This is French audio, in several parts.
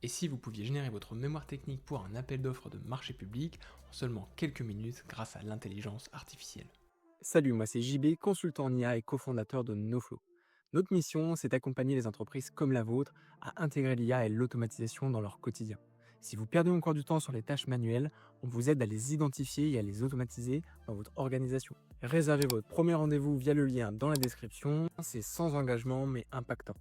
Et si vous pouviez générer votre mémoire technique pour un appel d'offres de marché public en seulement quelques minutes grâce à l'intelligence artificielle? Salut, moi c'est JB, consultant en IA et cofondateur de NoFlow. Notre mission, c'est d'accompagner les entreprises comme la vôtre à intégrer l'IA et l'automatisation dans leur quotidien. Si vous perdez encore du temps sur les tâches manuelles, on vous aide à les identifier et à les automatiser dans votre organisation. Réservez votre premier rendez-vous via le lien dans la description, c'est sans engagement mais impactant.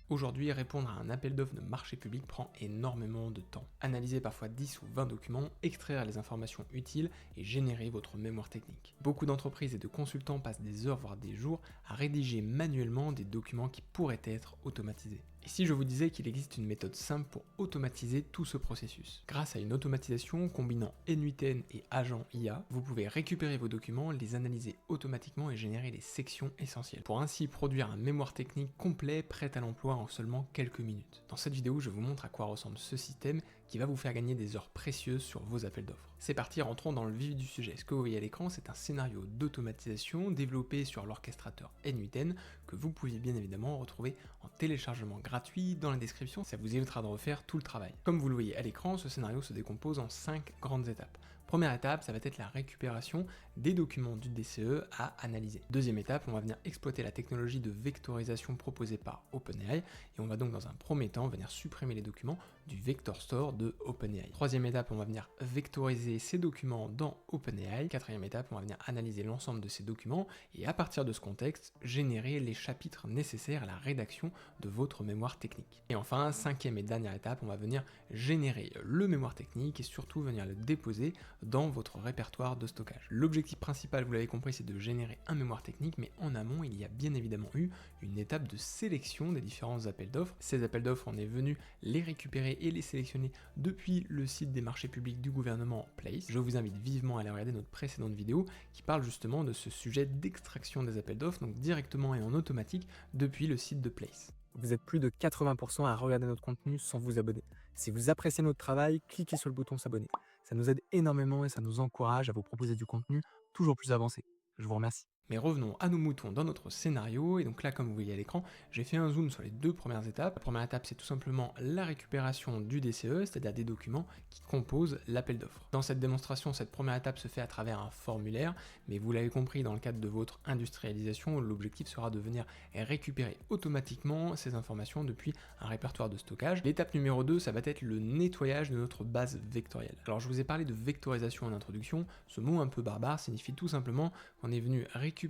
Aujourd'hui, répondre à un appel d'offres de marché public prend énormément de temps. Analyser parfois 10 ou 20 documents, extraire les informations utiles et générer votre mémoire technique. Beaucoup d'entreprises et de consultants passent des heures voire des jours à rédiger manuellement des documents qui pourraient être automatisés. Et si je vous disais qu'il existe une méthode simple pour automatiser tout ce processus? Grâce à une automatisation combinant n8n et agent IA, vous pouvez récupérer vos documents, les analyser automatiquement et générer les sections essentielles, pour ainsi produire un mémoire technique complet prêt à l'emploi en seulement quelques minutes. Dans cette vidéo, je vous montre à quoi ressemble ce système qui va vous faire gagner des heures précieuses sur vos appels d'offres. C'est parti, rentrons dans le vif du sujet. Ce que vous voyez à l'écran, c'est un scénario d'automatisation développé sur l'orchestrateur n8n que vous pouvez bien évidemment retrouver en téléchargement gratuit dans la description, ça vous évitera de refaire tout le travail. Comme vous le voyez à l'écran, ce scénario se décompose en 5 grandes étapes. Première étape, ça va être la récupération des documents du DCE à analyser. Deuxième étape, on va venir exploiter la technologie de vectorisation proposée par OpenAI et on va donc dans un premier temps venir supprimer les documents du Vector Store de OpenAI. Troisième étape, on va venir vectoriser ces documents dans OpenAI. Quatrième étape, on va venir analyser l'ensemble de ces documents et à partir de ce contexte, générer les chapitres nécessaires à la rédaction de votre mémoire technique. Et enfin, cinquième et dernière étape, on va venir générer le mémoire technique et surtout venir le déposer dans votre répertoire de stockage. L'objectif principal, vous l'avez compris, c'est de générer un mémoire technique, mais en amont, il y a bien évidemment eu une étape de sélection des différents appels d'offres. Ces appels d'offres, on est venu les récupérer et les sélectionner depuis le site des marchés publics du gouvernement Place. Je vous invite vivement à aller regarder notre précédente vidéo qui parle justement de ce sujet d'extraction des appels d'offres, donc directement et en automatique depuis le site de Place. Vous êtes plus de 80% à regarder notre contenu sans vous abonner. Si vous appréciez notre travail, cliquez sur le bouton s'abonner. Ça nous aide énormément et ça nous encourage à vous proposer du contenu toujours plus avancé. Je vous remercie. Mais revenons à nos moutons dans notre scénario, et donc là comme vous voyez à l'écran, j'ai fait un zoom sur les deux premières étapes. La première étape c'est tout simplement la récupération du DCE, c'est-à-dire des documents qui composent l'appel d'offres. Dans cette démonstration, cette première étape se fait à travers un formulaire, mais vous l'avez compris, dans le cadre de votre industrialisation, l'objectif sera de venir récupérer automatiquement ces informations depuis un répertoire de stockage. L'étape numéro 2, ça va être le nettoyage de notre base vectorielle. Alors je vous ai parlé de vectorisation en introduction, ce mot un peu barbare signifie tout simplement qu'on est venu récupérer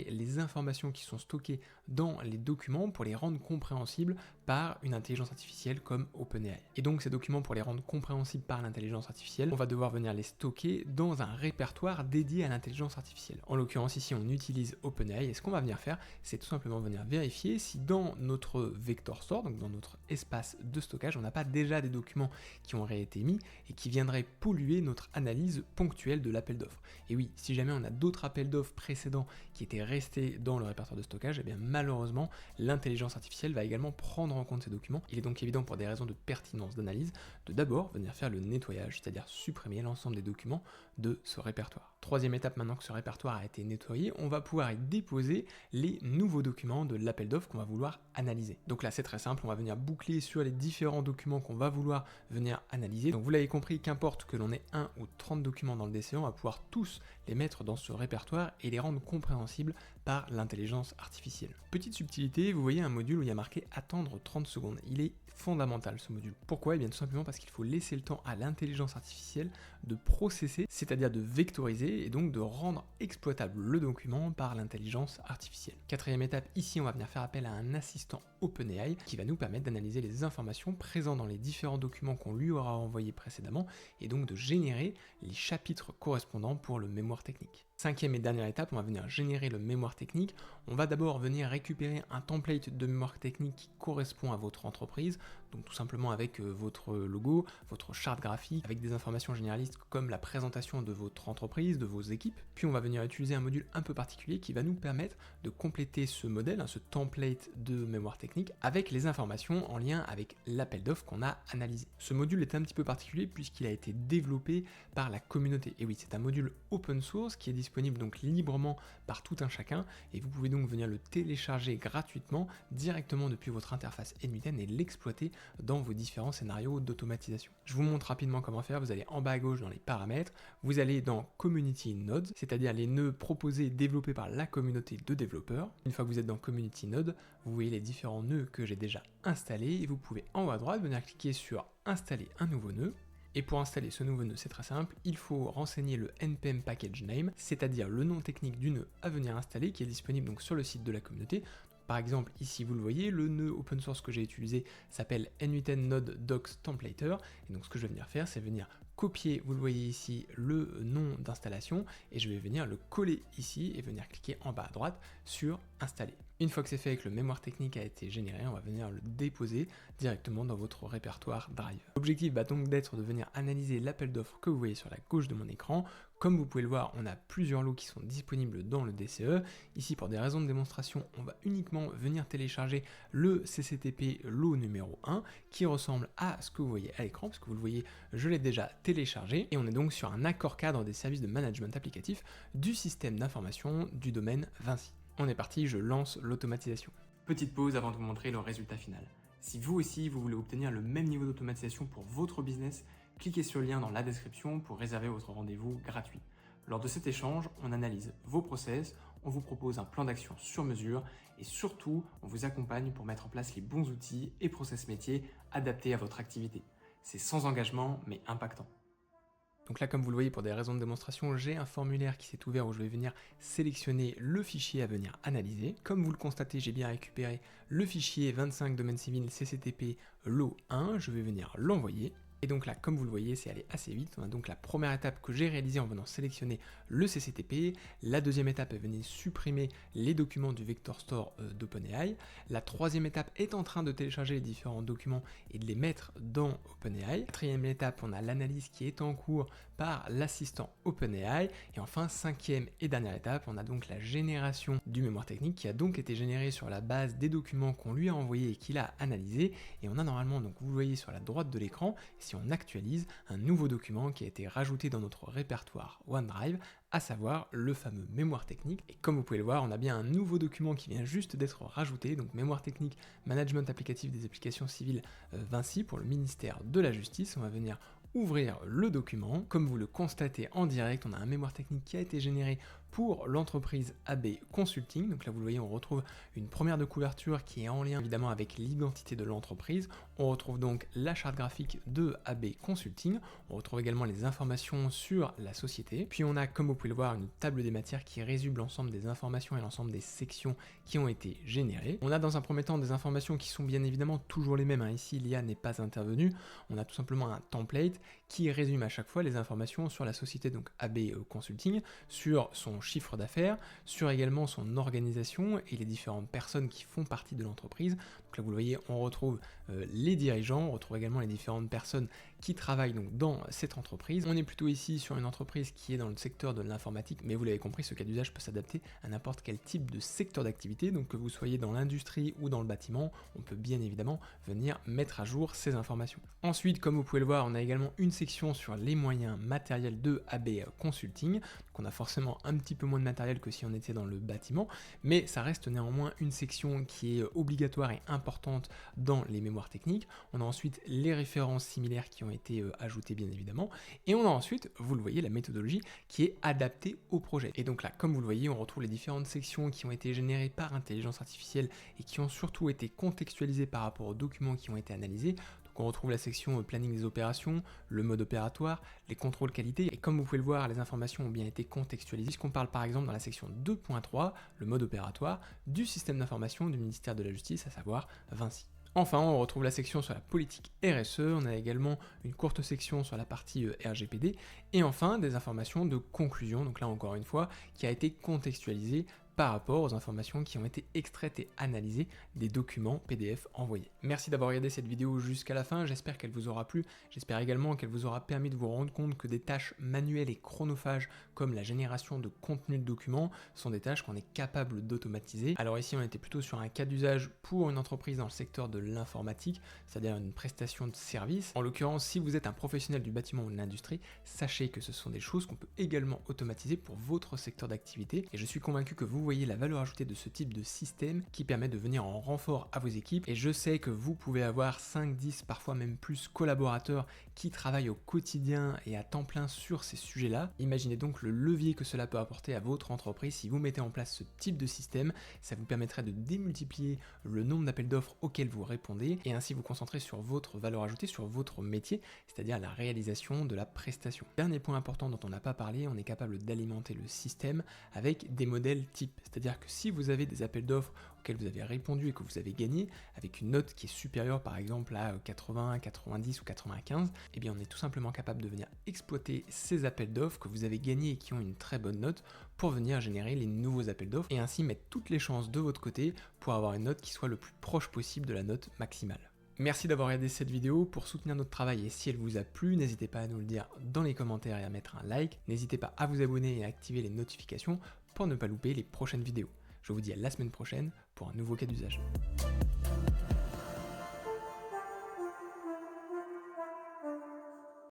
les informations qui sont stockées dans les documents pour les rendre compréhensibles par une intelligence artificielle comme OpenAI. Et donc ces documents, pour les rendre compréhensibles par l'intelligence artificielle, on va devoir venir les stocker dans un répertoire dédié à l'intelligence artificielle. En l'occurrence ici on utilise OpenAI et ce qu'on va venir faire, c'est tout simplement venir vérifier si dans notre Vector Store, donc dans notre espace de stockage, on n'a pas déjà des documents qui auraient été mis et qui viendraient polluer notre analyse ponctuelle de l'appel d'offres. Et oui, si jamais on a d'autres appels d'offres précédents qui étaient restés dans le répertoire de stockage, et bien malheureusement, l'intelligence artificielle va également prendre en compte ces documents. Il est donc évident, pour des raisons de pertinence d'analyse, de d'abord venir faire le nettoyage, c'est-à-dire supprimer l'ensemble des documents de ce répertoire. Troisième étape, maintenant que ce répertoire a été nettoyé, on va pouvoir y déposer les nouveaux documents de l'appel d'offres qu'on va vouloir analyser. Donc là, c'est très simple, on va venir boucler sur les différents documents qu'on va vouloir venir analyser. Donc vous l'avez compris, qu'importe que l'on ait 1 ou 30 documents dans le DCE, on va pouvoir tous les mettre dans ce répertoire et les rendre compréhensibles par l'intelligence artificielle. Petite subtilité, vous voyez un module où il y a marqué attendre 30 secondes. Il est fondamental ce module. Pourquoi? Eh bien tout simplement parce qu'il faut laisser le temps à l'intelligence artificielle de processer, c'est-à-dire de vectoriser et donc de rendre exploitable le document par l'intelligence artificielle. Quatrième étape, ici on va venir faire appel à un assistant OpenAI qui va nous permettre d'analyser les informations présentes dans les différents documents qu'on lui aura envoyés précédemment et donc de générer les chapitres correspondants pour le mémoire technique. Cinquième et dernière étape, on va venir générer le mémoire technique. On va d'abord venir récupérer un template de mémoire technique qui correspond à votre entreprise, donc tout simplement avec votre logo, votre charte graphique, avec des informations généralistes comme la présentation de votre entreprise, de vos équipes. Puis on va venir utiliser un module un peu particulier qui va nous permettre de compléter ce modèle, ce template de mémoire technique, avec les informations en lien avec l'appel d'offres qu'on a analysé. Ce module est un petit peu particulier puisqu'il a été développé par la communauté. Et oui, c'est un module open source qui est disponible donc librement par tout un chacun et vous pouvez donc venir le télécharger gratuitement directement depuis votre interface n8n et l'exploiter dans vos différents scénarios d'automatisation. Je vous montre rapidement comment faire. Vous allez en bas à gauche dans les paramètres, vous allez dans Community Nodes, c'est-à-dire les nœuds proposés et développés par la communauté de développeurs. Une fois que vous êtes dans Community Node, vous voyez les différents nœuds que j'ai déjà installés et vous pouvez en haut à droite venir cliquer sur Installer un nouveau nœud. Et pour installer ce nouveau nœud, c'est très simple, il faut renseigner le npm package name, c'est-à-dire le nom technique du nœud à venir installer qui est disponible donc sur le site de la communauté. Par exemple, ici vous le voyez, le nœud open source que j'ai utilisé s'appelle n8n node docs templater. Et donc ce que je vais venir faire, c'est venir copier, vous le voyez ici, le nom d'installation et je vais venir le coller ici et venir cliquer en bas à droite sur installer. Une fois que c'est fait et que le mémoire technique a été généré, on va venir le déposer directement dans votre répertoire Drive. L'objectif va donc d'être de venir analyser l'appel d'offres que vous voyez sur la gauche de mon écran. Comme vous pouvez le voir, on a plusieurs lots qui sont disponibles dans le DCE. Ici, pour des raisons de démonstration, on va uniquement venir télécharger le CCTP lot numéro 1 qui ressemble à ce que vous voyez à l'écran, parce que vous le voyez, je l'ai déjà téléchargé. Et on est donc sur un accord cadre des services de management applicatif du système d'information du domaine Vinci. On est parti, je lance l'automatisation. Petite pause avant de vous montrer le résultat final. Si vous aussi, vous voulez obtenir le même niveau d'automatisation pour votre business, cliquez sur le lien dans la description pour réserver votre rendez-vous gratuit. Lors de cet échange, on analyse vos process, on vous propose un plan d'action sur mesure et surtout, on vous accompagne pour mettre en place les bons outils et process métiers adaptés à votre activité. C'est sans engagement mais impactant. Donc là, comme vous le voyez, pour des raisons de démonstration, j'ai un formulaire qui s'est ouvert où je vais venir sélectionner le fichier à venir analyser. Comme vous le constatez, j'ai bien récupéré le fichier 25 domaine civil CCTP lot 1, je vais venir l'envoyer. Et donc là, comme vous le voyez, c'est allé assez vite. On a donc la première étape que j'ai réalisée en venant sélectionner le CCTP. La deuxième étape est venir supprimer les documents du Vector Store d'OpenAI. La troisième étape est en train de télécharger les différents documents et de les mettre dans OpenAI. Quatrième étape, on a l'analyse qui est en cours par l'assistant OpenAI. Et enfin, cinquième et dernière étape, on a donc la génération du mémoire technique qui a donc été généré sur la base des documents qu'on lui a envoyés et qu'il a analysés. Et on a normalement, donc vous le voyez sur la droite de l'écran, si on actualise, un nouveau document qui a été rajouté dans notre répertoire OneDrive, à savoir le fameux mémoire technique. Et comme vous pouvez le voir, on a bien un nouveau document qui vient juste d'être rajouté, donc mémoire technique, management applicatif des applications civiles Vinci pour le ministère de la Justice. On va venir ouvrir le document. Comme vous le constatez en direct, on a un mémoire technique qui a été généré pour l'entreprise AB Consulting. Donc là, vous le voyez, on retrouve une première de couverture qui est en lien évidemment avec l'identité de l'entreprise. On retrouve donc la charte graphique de AB Consulting. On retrouve également les informations sur la société. Puis on a, comme vous pouvez le voir, une table des matières qui résume l'ensemble des informations et l'ensemble des sections qui ont été générées. On a dans un premier temps des informations qui sont bien évidemment toujours les mêmes. Ici, l'IA n'est pas intervenue. On a tout simplement un template qui résume à chaque fois les informations sur la société, donc AB Consulting, sur son chiffre d'affaires, sur également son organisation et les différentes personnes qui font partie de l'entreprise. Donc là, vous le voyez, on retrouve les dirigeants, on retrouve également les différentes personnes qui travaillent donc dans cette entreprise. On est plutôt ici sur une entreprise qui est dans le secteur de l'informatique, mais vous l'avez compris, ce cas d'usage peut s'adapter à n'importe quel type de secteur d'activité. Donc que vous soyez dans l'industrie ou dans le bâtiment, on peut bien évidemment venir mettre à jour ces informations. Ensuite, comme vous pouvez le voir, on a également une section sur les moyens matériels de AB Consulting. Donc on a forcément un petit peu moins de matériel que si on était dans le bâtiment, mais ça reste néanmoins une section qui est obligatoire et importante dans les mémoires techniques. On a ensuite les références similaires qui ont été ajoutées bien évidemment, et on a ensuite, vous le voyez, la méthodologie qui est adaptée au projet. Et donc là, comme vous le voyez, on retrouve les différentes sections qui ont été générées par intelligence artificielle et qui ont surtout été contextualisées par rapport aux documents qui ont été analysés. On retrouve la section planning des opérations, le mode opératoire, les contrôles qualité, et comme vous pouvez le voir, les informations ont bien été contextualisées, puisqu'on parle par exemple dans la section 2.3, le mode opératoire, du système d'information du ministère de la Justice, à savoir Vinci. Enfin, on retrouve la section sur la politique RSE, on a également une courte section sur la partie RGPD, et enfin des informations de conclusion, donc là encore une fois, qui a été contextualisée par rapport aux informations qui ont été extraites et analysées des documents PDF envoyés. Merci d'avoir regardé cette vidéo jusqu'à la fin, j'espère qu'elle vous aura plu, j'espère également qu'elle vous aura permis de vous rendre compte que des tâches manuelles et chronophages comme la génération de contenu de documents sont des tâches qu'on est capable d'automatiser. Alors ici on était plutôt sur un cas d'usage pour une entreprise dans le secteur de l'informatique, c'est-à-dire une prestation de service. En l'occurrence, si vous êtes un professionnel du bâtiment ou de l'industrie, sachez que ce sont des choses qu'on peut également automatiser pour votre secteur d'activité et je suis convaincu que vous voyez la valeur ajoutée de ce type de système qui permet de venir en renfort à vos équipes. Et je sais que vous pouvez avoir 5, 10, parfois même plus collaborateurs qui travaillent au quotidien et à temps plein sur ces sujets-là. Imaginez donc le levier que cela peut apporter à votre entreprise si vous mettez en place ce type de système. Ça vous permettrait de démultiplier le nombre d'appels d'offres auxquels vous répondez et ainsi vous concentrer sur votre valeur ajoutée, sur votre métier, c'est-à-dire la réalisation de la prestation. Dernier point important dont on n'a pas parlé, on est capable d'alimenter le système avec des modèles types. C'est-à-dire que si vous avez des appels d'offres auxquels vous avez répondu et que vous avez gagné, avec une note qui est supérieure par exemple à 80, 90 ou 95, eh bien on est tout simplement capable de venir exploiter ces appels d'offres que vous avez gagnés et qui ont une très bonne note pour venir générer les nouveaux appels d'offres et ainsi mettre toutes les chances de votre côté pour avoir une note qui soit le plus proche possible de la note maximale. Merci d'avoir regardé cette vidéo. Pour soutenir notre travail et si elle vous a plu, n'hésitez pas à nous le dire dans les commentaires et à mettre un like. N'hésitez pas à vous abonner et à activer les notifications pour ne pas louper les prochaines vidéos. Je vous dis à la semaine prochaine pour un nouveau cas d'usage.